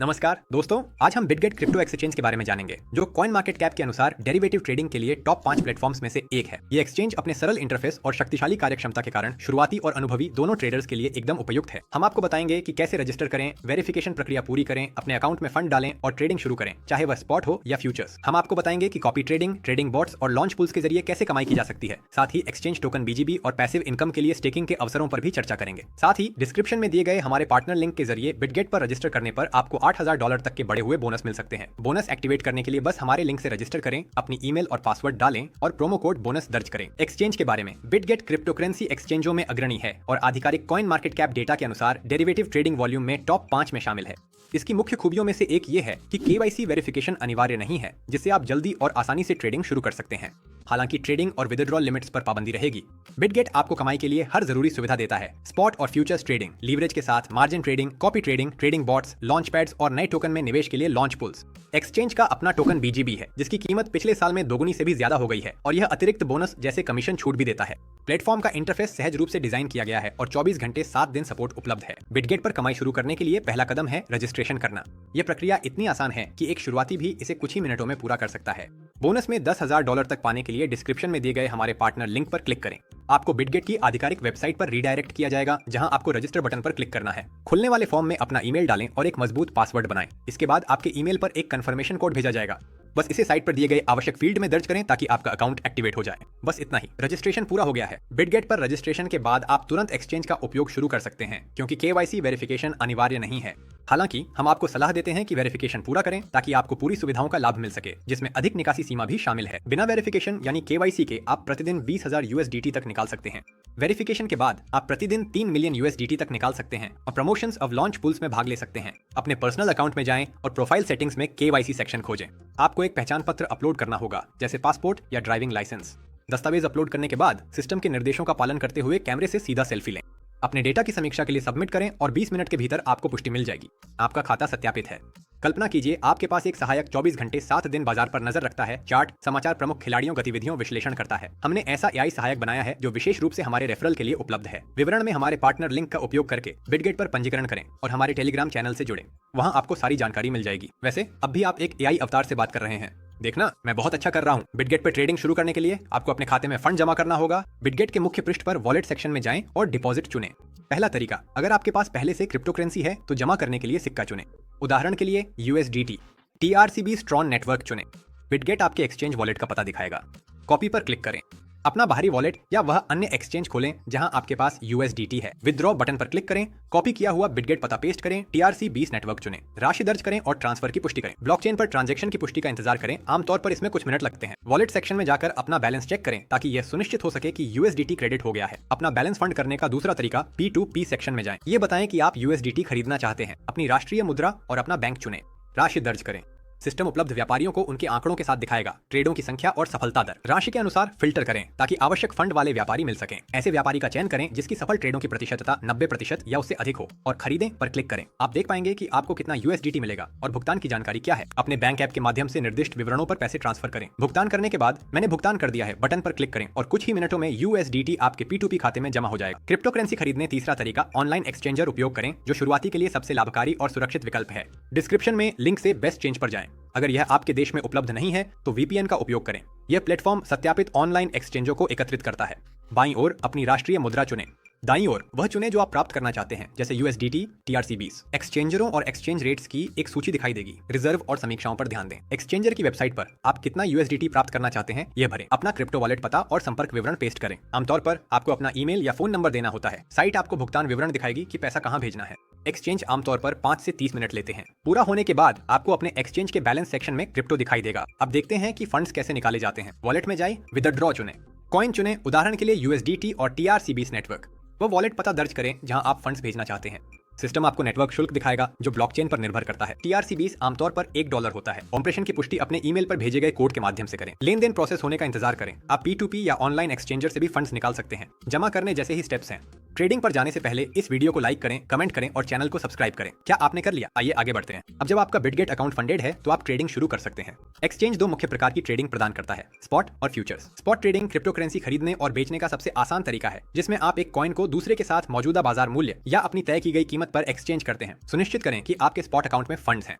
नमस्कार दोस्तों, आज हम बिटगेट क्रिप्टो एक्सचेंज के बारे में जानेंगे, जो कॉइन मार्केट कैप के अनुसार डेरिवेटिव ट्रेडिंग के लिए टॉप 5 प्लेटफॉर्म्स में से एक है। ये एक्सचेंज अपने सरल इंटरफेस और शक्तिशाली कार्यक्षमता के कारण शुरुआती और अनुभवी दोनों ट्रेडर्स के लिए एकदम उपयुक्त है। हम आपको बताएंगे कि कैसे रजिस्टर करें, वेरिफिकेशन प्रक्रिया पूरी करें, अपने अकाउंट में फंड डालें और ट्रेडिंग शुरू करें, चाहे वह स्पॉट हो या फ्यूचर्स। हम आपको बताएंगे कि कॉपी ट्रेडिंग, ट्रेडिंग बॉट्स और लॉन्च पूल्स के जरिए कैसे कमाई की जा सकती है। साथ ही एक्सचेंज टोकन बीजीबी और पैसिव इनकम के लिए स्टेकिंग के अवसरों पर भी चर्चा करेंगे। साथ ही डिस्क्रिप्शन में दिए गए हमारे पार्टनर लिंक के जरिए बिटगेट पर रजिस्टर करने पर आपको $8,000 तक के बढ़े हुए बोनस मिल सकते हैं। बोनस एक्टिवेट करने के लिए बस हमारे लिंक से रजिस्टर करें, अपनी ईमेल और पासवर्ड डालें और प्रोमो कोड बोनस दर्ज करें। एक्सचेंज के बारे में, बिटगेट क्रिप्टोकरेंसी एक्सचेंजों में अग्रणी है और आधिकारिक कॉइन मार्केट कैप डेटा के अनुसार डेरिवेटिव ट्रेडिंग वॉल्यूम में टॉप 5 में शामिल है। इसकी मुख्य खूबियों में से एक ये है कि केवाईसी वेरिफिकेशन अनिवार्य नहीं है, जिससे आप जल्दी और आसानी से ट्रेडिंग शुरू कर सकते हैं। हालांकि ट्रेडिंग और विथड्रॉल लिमिट्स पर पाबंदी रहेगी। बिटगेट आपको कमाई के लिए हर जरूरी सुविधा देता है। स्पॉट और फ्यूचर्स ट्रेडिंग, लीवरेज के साथ margin trading, copy trading, trading bots, launch pads और नए टोकन में निवेश के लिए लॉन्च पूल्स। एक्सचेंज का अपना टोकन बीजीबी है, जिसकी कीमत पिछले साल में दोगुनी से भी ज्यादा हो गई है और यह अतिरिक्त बोनस जैसे कमीशन छूट भी देता है। प्लेटफॉर्म का इंटरफेस सहज रूप से डिजाइन किया गया है और 24 घंटे 7 दिन सपोर्ट उपलब्ध है। बिटगेट पर कमाई शुरू करने के लिए पहला कदम है रजिस्ट्रेशन करना। यह प्रक्रिया इतनी आसान है कि एक शुरुआती भी इसे कुछ ही मिनटों में पूरा कर सकता है। बोनस में $10,000 तक पाने के लिए डिस्क्रिप्शन में दिए गए हमारे पार्टनर लिंक पर क्लिक करें। आपको बिटगेट की आधिकारिक वेबसाइट पर रीडायरेक्ट किया जाएगा, जहां आपको रजिस्टर बटन पर क्लिक करना है। खुलने वाले फॉर्म में अपना ईमेल डालें और एक मजबूत पासवर्ड बनाएं। इसके बाद आपके ईमेल पर एक कंफर्मेशन कोड भेजा जाएगा। बस इसे साइट पर दिए गए आवश्यक फील्ड में दर्ज करें ताकि आपका अकाउंट एक्टिवेट हो जाए। बस इतना ही, रजिस्ट्रेशन पूरा हो गया है। बिटगेट पर रजिस्ट्रेशन के बाद आप तुरंत एक्सचेंज का उपयोग शुरू कर सकते हैं, क्योंकि केवाईसी वेरिफिकेशन अनिवार्य नहीं है। हालांकि हम आपको सलाह देते हैं कि वेरिफिकेशन पूरा करें ताकि आपको पूरी सुविधाओं का लाभ मिल सके, जिसमें अधिक निकासी सीमा भी शामिल है। बिना वेरिफिकेशन यानी केवाईसी के आप प्रतिदिन 20,000 USDT तक निकाल सकते हैं। वेरिफिकेशन के बाद आप प्रतिदिन 3 मिलियन USDT तक निकाल सकते हैं और प्रमोशंस ऑफ लॉन्च पूल्स में भाग ले सकते हैं। अपने पर्सनल अकाउंट में जाएं और प्रोफाइल सेटिंग्स में केवाईसी सेक्शन खोजें। आपको एक पहचान पत्र अपलोड करना होगा, जैसे पासपोर्ट या ड्राइविंग लाइसेंस। दस्तावेज अपलोड करने के बाद सिस्टम के निर्देशों का पालन करते हुए कैमरे से सीधा सेल्फी लें। अपने डेटा की समीक्षा के लिए सबमिट करें और 20 मिनट के भीतर आपको पुष्टि मिल जाएगी। आपका खाता सत्यापित है। कल्पना कीजिए, आपके पास एक सहायक 24 घंटे 7 दिन बाजार पर नजर रखता है, चार्ट, समाचार, प्रमुख खिलाड़ियों गतिविधियों विश्लेषण करता है। हमने ऐसा एआई सहायक बनाया है जो विशेष रूप से हमारे रेफरल के लिए उपलब्ध है। विवरण में हमारे पार्टनर लिंक का उपयोग करके बिटगेट पर पंजीकरण करें और हमारे टेलीग्राम चैनल से जुड़ें। वहां आपको सारी जानकारी मिल जाएगी। वैसे अब भी आप एक एआई अवतार से बात कर रहे हैं। देखना, मैं बहुत अच्छा कर रहा हूँ। बिटगेट पर ट्रेडिंग शुरू करने के लिए आपको अपने खाते में फंड जमा करना होगा। बिटगेट के मुख्य पृष्ठ पर वॉलेट सेक्शन में जाएं और डिपॉजिट चुनें। पहला तरीका, अगर आपके पास पहले से क्रिप्टो करेंसी है तो जमा करने के लिए सिक्का चुनें। उदाहरण के लिए USDT। TRCB स्ट्रॉन नेटवर्क चुनें। बिटगेट आपके एक्सचेंज वॉलेट का पता दिखाएगा। कॉपी पर क्लिक करें। अपना बाहरी वॉलेट या वह अन्य एक्सचेंज खोलें जहां आपके पास USDT है। विथड्रॉ बटन पर क्लिक करें। कॉपी किया हुआ बिटगेट पता पेस्ट करें। TRC20 नेटवर्क चुनें। राशि दर्ज करें और ट्रांसफर की पुष्टि करें। ब्लॉकचेन पर ट्रांजैक्शन की पुष्टि का इंतजार करें। आमतौर पर इसमें कुछ मिनट लगते हैं। वॉलेट सेक्शन में जाकर अपना बैलेंस चेक करें ताकि यह सुनिश्चित हो सके कि USDT क्रेडिट हो गया है। अपना बैलेंस फंड करने का दूसरा तरीका P2P सेक्शन में जाएं। ये बताएं कि आप USDT खरीदना चाहते हैं। अपनी राष्ट्रीय मुद्रा और अपना बैंक चुनें। राशि दर्ज करें। सिस्टम उपलब्ध व्यापारियों को उनके आंकड़ों के साथ दिखाएगा, ट्रेडों की संख्या और सफलता दर। राशि के अनुसार फिल्टर करें ताकि आवश्यक फंड वाले व्यापारी मिल सकें। ऐसे व्यापारी का चयन करें जिसकी सफल ट्रेडों की प्रतिशतता 90% या उससे अधिक हो और खरीदें पर क्लिक करें। आप देख पाएंगे कि आपको कितना USDT मिलेगा और भुगतान की जानकारी क्या है। अपने बैंक ऐप के माध्यम से निर्दिष्ट विवरणों पर पैसे ट्रांसफर करें। भुगतान करने के बाद मैंने भुगतान कर दिया है बटन पर क्लिक करें और कुछ ही मिनटों में USDT आपके P2P खाते में जमा हो जाएगा। क्रिप्टो करेंसी खरीदने तीसरा तरीका, ऑनलाइन एक्सचेंजर उपयोग करें, जो शुरुआती के लिए सबसे लाभकारी और सुरक्षित विकल्प है। डिस्क्रिप्शन में लिंक से बेस्ट चेंज पर जाएं। अगर यह आपके देश में उपलब्ध नहीं है तो VPN का उपयोग करें। यह प्लेटफॉर्म सत्यापित ऑनलाइन एक्सचेंजों को एकत्रित करता है। बाईं ओर अपनी राष्ट्रीय मुद्रा चुनें। दाईं ओर वह चुनें जो आप प्राप्त करना चाहते हैं, जैसे USDT, TRC20। एक्सचेंजरों और एक्सचेंज रेट्स की एक सूची दिखाई देगी। रिजर्व और समीक्षाओं पर ध्यान दें। एक्सचेंजर की वेबसाइट पर आप कितना USDT प्राप्त करना चाहते हैं यह भरें। अपना क्रिप्टो वॉलेट पता और संपर्क विवरण पेस्ट करें। आमतौर पर आपको अपना ईमेल या फोन नंबर देना होता है। साइट आपको भुगतान विवरण दिखाएगी कि पैसा कहां भेजना है। एक्सचेंज आमतौर पर 5 से 30 मिनट लेते हैं। पूरा होने के बाद आपको अपने एक्सचेंज के बैलेंस सेक्शन में क्रिप्टो दिखाई देगा। अब देखते हैं कि फंड्स कैसे निकाले जाते हैं। वॉलेट में जाएं, विथड्रॉ चुनें। कॉइन चुनें, उदाहरण के लिए USDT और TRC20 नेटवर्क। वो वॉलेट पता दर्ज करें जहां आप फंड्स भेजना चाहते हैं। सिस्टम आपको नेटवर्क शुल्क दिखाएगा जो ब्लॉकचेन पर निर्भर करता है। TRC20 आमतौर पर $1 होता है। ऑपरेशन की पुष्टि अपने ईमेल पर भेजे गए कोड के माध्यम से करें। लेन देन प्रोसेस होने का इंतजार करें। आप P2P या ऑनलाइन एक्सचेंजर से भी फंड्स निकाल सकते हैं। जमा करने जैसे ही स्टेप्स हैं। ट्रेडिंग पर जाने से पहले इस वीडियो को लाइक करें, कमेंट करें और चैनल को सब्सक्राइब करें। क्या आपने कर लिया? आइए आगे बढ़ते हैं। अब जब आपका बिटगेट अकाउंट फंडेड है तो आप ट्रेडिंग शुरू कर सकते हैं। एक्सचेंज दो मुख्य प्रकार की ट्रेडिंग प्रदान करता है, स्पॉट और futures. Spot trading crypto currency खरीदने और बेचने का सबसे आसान तरीका है, जिसमें आप एक कॉइन को दूसरे के साथ मौजूदा बाजार मूल्य या अपनी तय की गई कीमत पर एक्सचेंज करते हैं। सुनिश्चित करें कि आपके स्पॉट अकाउंट में फंड्स हैं।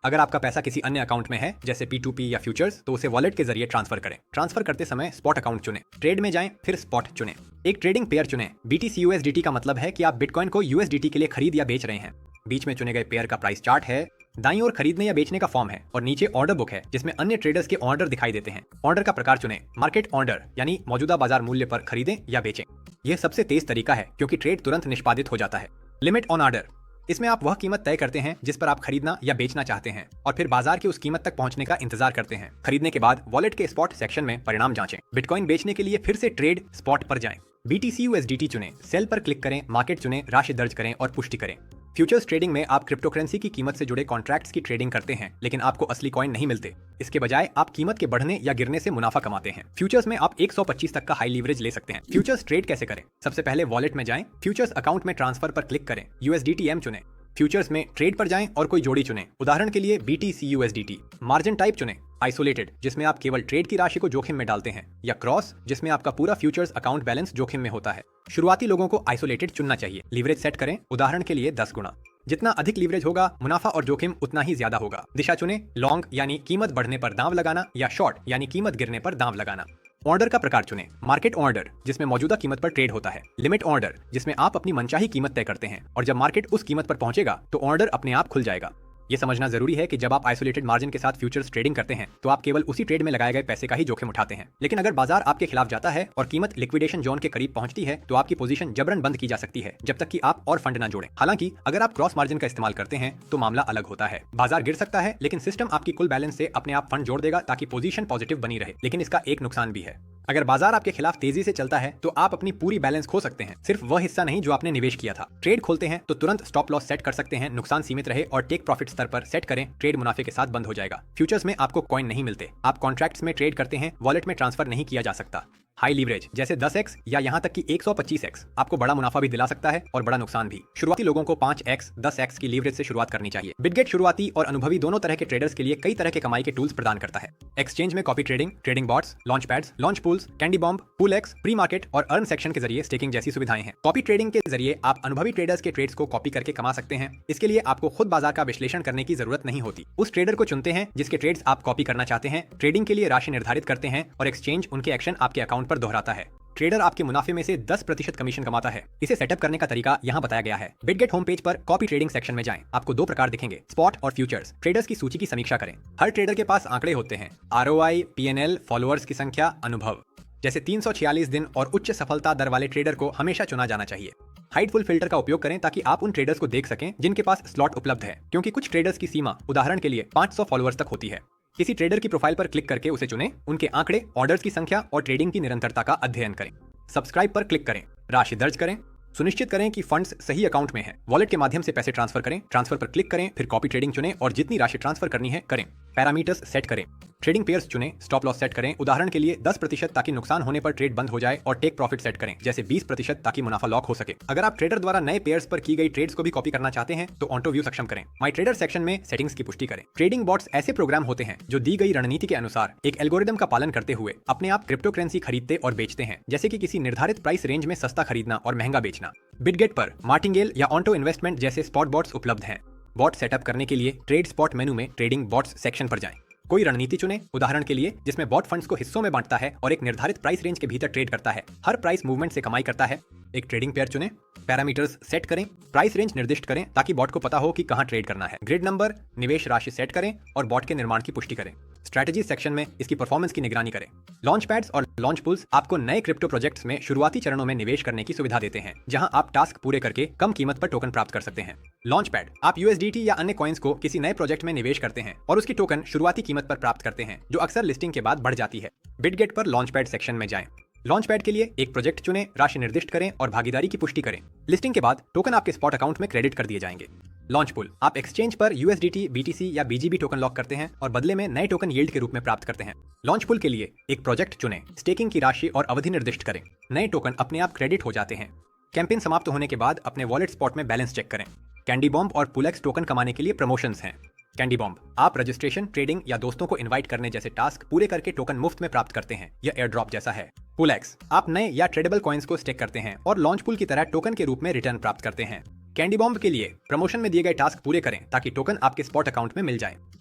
अगर आपका पैसा किसी अन्य अकाउंट में है, जैसे P2P या फ्यूचर्स, तो उसे वॉलेट के जरिए ट्रांसफर करें। ट्रांसफर करते समय स्पॉट अकाउंट चुनें, ट्रेड में जाएं, फिर स्पॉट चुनें। एक ट्रेडिंग पेयर चुनें। BTC/USDT का मतलब है कि आप बिटकॉइन को USDT के लिए खरीद या बेच रहे हैं। बीच में चुने गए पेयर का प्राइस चार्ट है, दाईं ओर खरीदने या बेचने का फॉर्म है और नीचे ऑर्डर बुक है, जिसमें अन्य ट्रेडर्स के ऑर्डर दिखाई देते हैं। ऑर्डर का प्रकार चुनें, मार्केट ऑर्डर यानी मौजूदा बाजार मूल्य पर खरीदें या बेचें। यह सबसे तेज तरीका है क्योंकि ट्रेड तुरंत निष्पादित हो जाता है। लिमिट ऑन ऑर्डर, इसमें आप वह कीमत तय करते हैं जिस पर आप खरीदना या बेचना चाहते हैं और फिर बाजार की उस कीमत तक पहुंचने का इंतजार करते हैं। खरीदने के बाद वॉलेट के स्पॉट सेक्शन में परिणाम जांचें। बिटकॉइन बेचने के लिए फिर से ट्रेड स्पॉट पर जाएं। BTC/USDT चुनें, सेल पर क्लिक करें, मार्केट चुनें, राशि दर्ज करें और पुष्टि करें। फ्यूचर्स ट्रेडिंग में आप क्रिप्टो करेंसी की कीमत से जुड़े कॉन्ट्रैक्ट्स की ट्रेडिंग करते हैं, लेकिन आपको असली कॉइन नहीं मिलते। इसके बजाय आप कीमत के बढ़ने या गिरने से मुनाफा कमाते हैं। फ्यूचर्स में आप 125 तक का हाई लीवरेज ले सकते हैं। फ्यूचर्स ट्रेड कैसे करें? सबसे पहले वॉलेट में जाएं, फ्यूचर्स अकाउंट में ट्रांसफर पर क्लिक करें, USDTM चुनें। फ्यूचर्स में ट्रेड पर जाएं और कोई जोड़ी चुनें, उदाहरण के लिए BTC/USDT। मार्जिन टाइप चुनें, आइसोलेटेड, जिसमें आप केवल ट्रेड की राशि को जोखिम में डालते हैं, या क्रॉस, जिसमें आपका पूरा फ्यूचर्स अकाउंट बैलेंस जोखिम में होता है। शुरुआती लोगों को आइसोलेटेड चुनना चाहिए। लीवरेज सेट करें, उदाहरण के लिए 10 गुना। जितना अधिक लीवरेज होगा, मुनाफा और जोखिम उतना ही ज्यादा होगा। दिशा चुनें, लॉन्ग यानी कीमत बढ़ने पर दांव लगाना, या शॉर्ट यानी कीमत गिरने पर दांव लगाना। ऑर्डर का प्रकार चुनें, मार्केट ऑर्डर, जिसमें मौजूदा कीमत पर ट्रेड होता है। लिमिट ऑर्डर, जिसमें आप अपनी मनचाही कीमत तय करते हैं और जब मार्केट उस कीमत पर पहुंचेगा तो ऑर्डर अपने आप खुल जाएगा। ये समझना जरूरी है कि जब आप आइसोलेटेड मार्जिन के साथ फ्यूचर्स ट्रेडिंग करते हैं तो आप केवल उसी ट्रेड में लगाए गए पैसे का ही जोखिम उठाते हैं। लेकिन अगर बाजार आपके खिलाफ जाता है और कीमत लिक्विडेशन जोन के करीब पहुंचती है तो आपकी पोजीशन जबरन बंद की जा सकती है जब तक कि आप और फंड ना जोड़ें। हालांकि अगर आप क्रॉस मार्जिन का इस्तेमाल करते हैं तो मामला अलग होता है। बाजार गिर सकता है, लेकिन सिस्टम आपकी कुल बैलेंस से अपने आप फंड जोड़ देगा ताकि पोजीशन पॉजिटिव बनी रहे। लेकिन इसका एक नुकसान भी है, अगर बाजार आपके खिलाफ तेजी से चलता है तो आप अपनी पूरी बैलेंस खो सकते हैं, सिर्फ वह हिस्सा नहीं जो आपने निवेश किया था। ट्रेड खोलते हैं तो तुरंत स्टॉप लॉस सेट कर सकते हैं, नुकसान सीमित रहे, और टेक प्रॉफिट स्तर पर सेट करें, ट्रेड मुनाफे के साथ बंद हो जाएगा। फ्यूचर्स में आपको कॉइन नहीं मिलते, आप कॉन्ट्रैक्ट्स में ट्रेड करते हैं, वॉलेट में ट्रांसफर नहीं किया जा सकता। हाई लीवरेज जैसे 10x या यहाँ तक कि 125x आपको बड़ा मुनाफा भी दिला सकता है और बड़ा नुकसान भी। शुरुआती लोगों को 5x 10x की लीवरेज से शुरुआत करनी चाहिए। बिटगेट शुरुआती और अनुभवी दोनों तरह के ट्रेडर्स के लिए कई तरह के कमाई के टूल्स प्रदान करता है। एक्सचेंज में copy trading, trading bots, launchpads, launchpools, candy bomb, PoolX, pre market और अर्न सेक्शन के जरिए स्टेकिंग जैसी सुविधाएं हैं। कॉपी ट्रेडिंग के जरिए आप अनुभवी ट्रेडर्स के ट्रेड्स को कॉपी करके कमा सकते हैं। इसके लिए आपको खुद बाजार का विश्लेषण करने की जरूरत नहीं होती। उस ट्रेडर को चुनते हैं जिसके ट्रेड्स आप कॉपी करना चाहते हैं, ट्रेडिंग के लिए राशि निर्धारित करते हैं और एक्सचेंज उनके एक्शन आपके अकाउंट पर दोहराता है। ट्रेडर आपके मुनाफे में से 10% कमीशन कमाता है। इसे सेटअप करने का तरीका यहाँ बताया गया है। बिटगेट होम पेज पर कॉपी ट्रेडिंग सेक्शन में जाएं। आपको दो प्रकार दिखेंगे, स्पॉट और फ्यूचर्स। ट्रेडर्स की सूची की समीक्षा करें। हर ट्रेडर के पास आंकड़े होते हैं, ROI, PNL, फॉलोअर्स की संख्या, अनुभव। जैसे 346 दिन और उच्च सफलता दर वाले ट्रेडर को हमेशा चुना जाना चाहिए। हाइडफुल फिल्टर का उपयोग करें ताकि आप उन ट्रेडर्स को देख सकें जिनके पास स्लॉट उपलब्ध है, क्योंकि कुछ ट्रेडर्स की सीमा उदाहरण के लिए 500 फॉलोअर्स तक होती है। किसी ट्रेडर की प्रोफाइल पर क्लिक करके उसे चुनें, उनके आंकड़े, ऑर्डर्स की संख्या और ट्रेडिंग की निरंतरता का अध्ययन करें। सब्सक्राइब पर क्लिक करें, राशि दर्ज करें, सुनिश्चित करें कि फंड्स सही अकाउंट में हैं। वॉलेट के माध्यम से पैसे ट्रांसफर करें, ट्रांसफर पर क्लिक करें, फिर कॉपी ट्रेडिंग चुनें और जितनी राशि ट्रांसफर करनी है करें। पैरामीटर्स सेट करें, ट्रेडिंग पेयर्स चुनें, स्टॉप लॉस सेट करें, उदाहरण के लिए 10% ताकि नुकसान होने पर ट्रेड बंद हो जाए, और टेक प्रॉफिट सेट करें, जैसे 20% ताकि मुनाफा लॉक हो सके। अगर आप ट्रेडर द्वारा नए पेयर्स पर की गई ट्रेड्स को भी कॉपी करना चाहते हैं तो ऑटो व्यू सक्षम करें। माई ट्रेडर सेक्शन में सेटिंग्स की पुष्टि करें। ट्रेडिंग बॉट्स ऐसे प्रोग्राम होते हैं जो दी गई रणनीति के अनुसार एक एल्गोरिदम का पालन करते हुए अपने आप क्रिप्टो करेंसी खरीदते और बेचते हैं, जैसे कि किसी निर्धारित प्राइस रेंज में सस्ता खरीदना और महंगा बेचना। बिटगेट पर मार्टिंगेल या ऑन्टो इन्वेस्टमेंट जैसे स्पॉट बॉट्स उपलब्ध हैं। बॉट सेटअप करने के लिए ट्रेड स्पॉट मेनू में ट्रेडिंग बॉट्स सेक्शन पर जाएं। कोई रणनीति चुनें, उदाहरण के लिए जिसमें बॉट फंड्स को हिस्सों में बांटता है और एक निर्धारित प्राइस रेंज के भीतर ट्रेड करता है, हर प्राइस मूवमेंट से कमाई करता है। एक ट्रेडिंग पेयर चुनें, पैरामीटर्स सेट करें, प्राइस रेंज निर्दिष्ट करें ताकि बॉट को पता हो कि कहां ट्रेड करना है। ग्रिड नंबर, निवेश राशि सेट करें और बॉट के निर्माण की पुष्टि करें। स्ट्रैटेजी सेक्शन में इसकी परफॉर्मेंस की निगरानी करें। लॉन्च पैड्स और लॉन्च पूल्स आपको नए क्रिप्टो प्रोजेक्ट्स में शुरुआती चरणों में निवेश करने की सुविधा देते हैं, जहां आप टास्क पूरे करके कम कीमत पर टोकन प्राप्त कर सकते हैं। लॉन्च पैड, आप USDT या अन्य कॉइन्स को किसी नए प्रोजेक्ट में निवेश करते हैं और उसकी टोकन शुरुआती कीमत पर प्राप्त करते हैं, जो अक्सर लिस्टिंग के बाद बढ़ जाती है। बिटगेट पर लॉन्च पैड सेक्शन में जाएं। लॉन्च पैड के लिए एक प्रोजेक्ट चुनें, राशि निर्दिष्ट करें और भागीदारी की पुष्टि करें। लिस्टिंग के बाद टोकन आपके स्पॉट अकाउंट में क्रेडिट कर दिए जाएंगे। लॉन्च पूल, आप एक्सचेंज पर USDT, BTC या BGB टोकन लॉक करते हैं और बदले में नए टोकन यील्ड के रूप में प्राप्त करते हैं। लॉन्च पूल के लिए एक प्रोजेक्ट चुनें, स्टेकिंग की राशि और अवधि निर्दिष्ट करें। नए टोकन अपने आप क्रेडिट हो जाते हैं। कैंपेन समाप्त होने के बाद अपने वॉलेट स्पॉट में बैलेंस चेक करें। कैंडी बॉम्ब और पुलेक्स टोकन कमाने के लिए प्रमोशंस हैं। कैंडी बॉम्ब, आप रजिस्ट्रेशन, ट्रेडिंग या दोस्तों को इनवाइट करने जैसे टास्क पूरे करके टोकन मुफ्त में प्राप्त करते हैं। यह एयर ड्रॉप जैसा है। पुलेक्स, आप नए या ट्रेडेबल कॉइन्स को स्टेक करते हैं और लॉन्च पूल की तरह टोकन के रूप में रिटर्न प्राप्त करते हैं। कैंडी बॉम्ब के लिए प्रमोशन में दिए गए टास्क पूरे करें ताकि टोकन आपके स्पॉट अकाउंट में मिल जाए।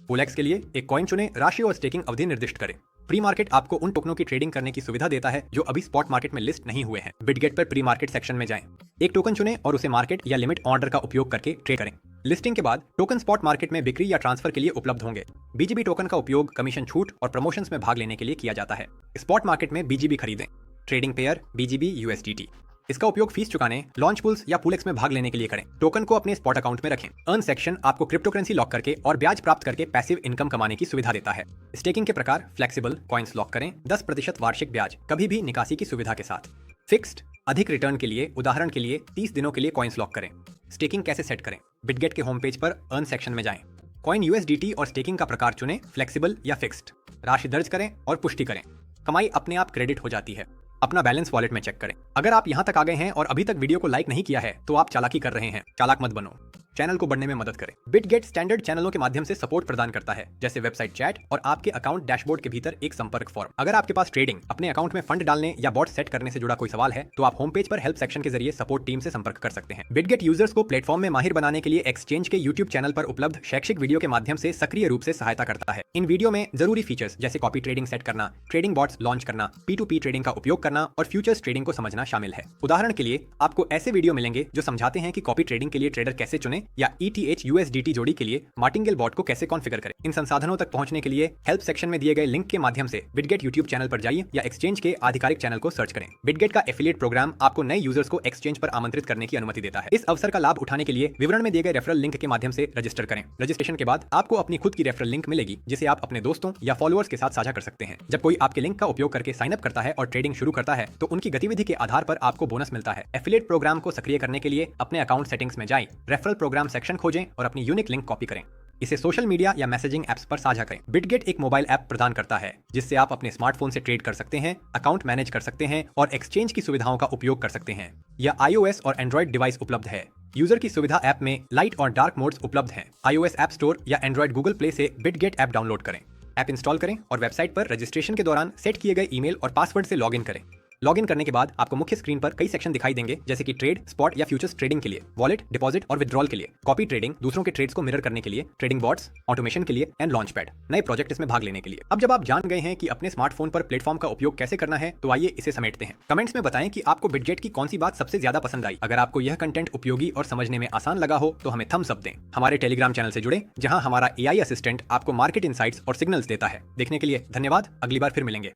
पुलेक्स के लिए एक कॉइन चुनें, राशि और स्टेकिंग अवधि निर्दिष्ट करें। प्री मार्केट आपको उन टोकनों की ट्रेडिंग करने की सुविधा देता है जो अभी स्पॉट मार्केट में लिस्ट नहीं हुए हैं। बिटगेट पर प्री मार्केट सेक्शन में जाएं, एक टोकन चुनें और उसे मार्केट या लिमिट ऑर्डर का उपयोग करके ट्रेड करें। लिस्टिंग के बाद टोकन स्पॉट मार्केट में बिक्री या ट्रांसफर के लिए उपलब्ध होंगे। बीजीबी टोकन का उपयोग कमीशन छूट और प्रमोशंस में भाग लेने के लिए किया जाता है। स्पॉट मार्केट में बीजीबी खरीदें। ट्रेडिंग पेयर बीजीबी यूएसडीटी, इसका उपयोग फीस चुकाने, लॉन्च पूल्स या पुलेक्स में भाग लेने के लिए करें। टोकन को अपने स्पॉट अकाउंट में रखें। अर्न सेक्शन आपको क्रिप्टो करेंसी लॉक करके और ब्याज प्राप्त करके पैसिव इनकम कमाने की सुविधा देता है। स्टेकिंग के प्रकार फ्लेक्सिबल, कॉइन्स लॉक करें, 10% वार्षिक ब्याज, कभी भी निकासी की सुविधा के साथ। फिक्स्ड, अधिक रिटर्न के लिए उदाहरण के लिए 30 दिनों के लिए कॉइन्स लॉक करें। स्टेकिंग कैसे सेट करें? बिटगेट के होम पेज पर अर्न सेक्शन में जाएं, कॉइन यूएसडीटी और स्टेकिंग का प्रकार चुनें, फ्लेक्सिबल या फिक्स्ड। राशि दर्ज करें और पुष्टि करें। कमाई अपने आप क्रेडिट हो जाती है। अपना बैलेंस वॉलेट में चेक करें। अगर आप यहां तक आ गए हैं और अभी तक वीडियो को लाइक नहीं किया है तो आप चालाकी कर रहे हैं। चालाक मत बनो, चैनल को बढ़ने में मदद करें। बिटगेट स्टैंडर्ड चैनलों के माध्यम से सपोर्ट प्रदान करता है, जैसे वेबसाइट चैट और आपके अकाउंट डैशबोर्ड के भीतर एक संपर्क फॉर्म। अगर आपके पास ट्रेडिंग, अपने अकाउंट में फंड डालने या बॉट सेट करने से जुड़ा कोई सवाल है तो आप होम पेज पर हेल्प सेक्शन के जरिए सपोर्ट टीम से संपर्क कर सकते हैं। बिटगेट यूजर्स को प्लेटफॉर्म में माहिर बनाने के लिए एक्सचेंज के यूट्यूब चैनल पर उपलब्ध शैक्षिक वीडियो के माध्यम से सक्रिय रूप से सहायता करता है। इन वीडियो में जरूरी फीचर्स जैसे कॉपी ट्रेडिंग सेट करना, ट्रेडिंग बॉट्स लॉन्च करना, P2P ट्रेडिंग का उपयोग करना और फ्यूचर्स ट्रेडिंग को समझना शामिल है। उदाहरण के लिए आपको ऐसे वीडियो मिलेंगे जो समझाते हैं कि कॉपी ट्रेडिंग के लिए ट्रेडर कैसे चुने या ETH USDT जोड़ी के लिए मार्टिंगेल बॉट को कैसे कॉन्फ़िगर करें। इन संसाधनों तक पहुंचने के लिए हेल्प सेक्शन में दिए गए लिंक के माध्यम से बिटगेट यूट्यूब चैनल पर जाइए या एक्सचेंज के आधिकारिक चैनल को सर्च करें। बिटगेट का एफिलिएट प्रोग्राम आपको नए यूजर्स को एक्सचेंज पर आमंत्रित करने की अनुमति देता है। इस अवसर का लाभ उठाने के लिए विवरण में दिए गए रेफरल लिंक के माध्यम से रजिस्टर करें। रजिस्ट्रेशन के बाद आपको अपनी खुद की रेफरल लिंक मिलेगी जिसे आप अपने दोस्तों या फॉलोअर्स के साथ साझा कर सकते हैं। जब कोई आपके लिंक का उपयोग करके साइन अप करता है और ट्रेडिंग शुरू करता है तो उनकी गतिविधि के आधार पर आपको बोनस मिलता है। एफिलिएट प्रोग्राम को सक्रिय करने के लिए अपने अकाउंट सेटिंग्स में जाएं, रेफरल प्रोग्राम सेक्शन खोजें और अपनी यूनिक लिंक कॉपी करें। इसे सोशल मीडिया या मैसेजिंग ऐप्स पर साझा करें। बिटगेट एक मोबाइल ऐप प्रदान करता है जिससे आप अपने स्मार्टफोन से ट्रेड कर सकते हैं, अकाउंट मैनेज कर सकते हैं और एक्सचेंज की सुविधाओं का उपयोग कर सकते हैं। यह iOS और एंड्रॉइड डिवाइस उपलब्ध है। यूजर की सुविधा ऐप में लाइट और डार्क मोड्स उपलब्ध हैं। iOS ऐप स्टोर या एंड्रॉइड गूगल प्ले से बिटगेट ऐप डाउनलोड करें। ऐप इंस्टॉल करें और वेबसाइट पर रजिस्ट्रेशन के दौरान सेट किए गए ईमेल और पासवर्ड से लॉगिन करें। लॉगिन करने के बाद आपको मुख्य स्क्रीन पर कई सेक्शन दिखाई देंगे जैसे कि ट्रेड, स्पॉट या फ्यूचर्स ट्रेडिंग के लिए, वॉलेट, डिपॉजिट और विड्रॉल के लिए, कॉपी ट्रेडिंग, दूसरों के ट्रेड्स को मिरर करने के लिए, ट्रेडिंग बॉट्स, ऑटोमेशन के लिए एंड लॉन्च पैड, नए प्रोजेक्ट इसमें भाग लेने के लिए। अब जब आप जान गए हैं कि अपने स्मार्टफोन पर प्लेटफॉर्म का उपयोग कैसे करना है तो आइए इसे समेटते हैं। कमेंट्स में बताएं कि आपको बिटगेट की कौन सी बात सबसे ज्यादा पसंद आई। अगर आपको यह कंटेंट उपयोगी और समझने में आसान लगा हो तो हमें थम्स अप दें। हमारे टेलीग्राम चैनल से जुड़े जहां हमारा AI असिस्टेंट आपको मार्केट इनसाइट्स और सिग्नल्स देता है। देखने के लिए धन्यवाद। अगली बार फिर मिलेंगे।